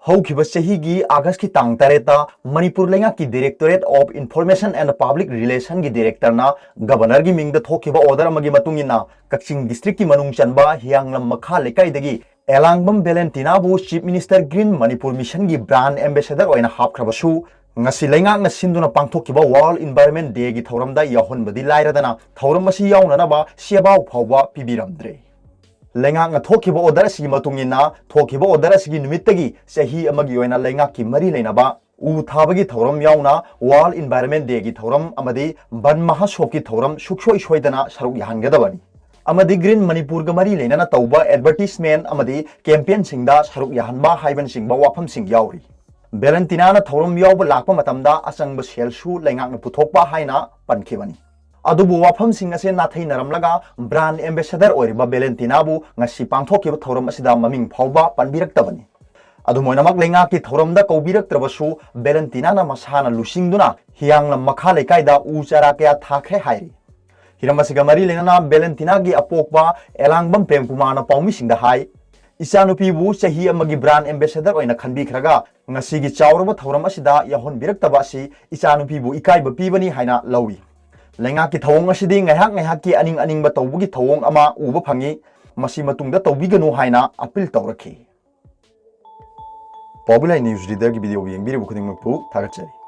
हौखिबा चहीगी August की तांग तरेता मणिपुर लेंगा की directorate of information and public relation की डायरेक्टर ना गवर्नर की मिंग थोखिबा ऑर्डर अमगी मतुंगिना कक्चिंग डिस्ट्रिक्ट की मनुंग चनबा हियांगलम मखा लेकाइदगी एलांगबम वेलेंटिना बु chief minister green Manipur mission की ब्रांड एम्बेसडर ओइना हापख्रबसु ngasi leingak na sinduna pangthokiba world environment day gi thoramda yahonbadi lairadana thoram asi yaunana ba siabau phawba pibiramdre लेंगाक ना थोखिबा ऑर्डर असगी मतुंगिना थोखिबा ऑर्डर असगी निमित्तगी सही अमगी ओइना लेंगाक की मरी लेनाबा उ थाबगी थौरम याउना वर्ल्ड एनवायरनमेंट डे की थौरम अमदी बन महासोक की थौरम सुखसोय सोयदना सरुक याहनगदबनी अमदी ग्रीन मणिपुर ग मरी लेना तौबा एडवर्टाइजमेंट अमदी कैंपेन सिंगदा सरुक याहनबा हाइबन सिंगबा वाफम सिंग याउरी बेलेंटिना ना थौरम याउबा लाकपा मतमदा असंग सेलसु लेंगाक ना पुथोकपा हाइना पनखिबनी अदुबु वाफम सिंग असे नाथै नरमलगा ब्रांड एम्बेसडर ओरिबा बेलेंटिनाबु ngasi पांथोकिबा थौरम असिदा ममिंग फावबा पनबिरक्तबनी अदुमोइनमक लेंगा की थौरमदा कौबिरक्त्रबसु बेलेंटिना ना मसाना लुसिंगदुना हियांगलम मखा लेकाइदा उ चारा कया थाखरे हाइरी हिरमसिगा मरी लेना बेलेंटिना की अपोकबा एलांगबम प्रेमकुमार ना पौमी सिंगदा हाइ इचानुपीबु चही अमगी ब्रांड एम्बेसडर ओइना खनबिखरगा ngasi gi chawraba thौरम असिदा यहोन बिरक्तबा असि इचानुपीबु इकाइबा पीबनी हाइना लौई लेंगा की थवोंग असिदी ngahak ngahak की अनिंग अनिंग तौबगी थवोंग अमा उबा फंगी मसी मतुंगदा तौबिगनु हाइना अपील तौरखी पॉपुलर न्यूज रीडर की वीडियो येंगबिरिबु खुदिंगमकपु थागतचरी।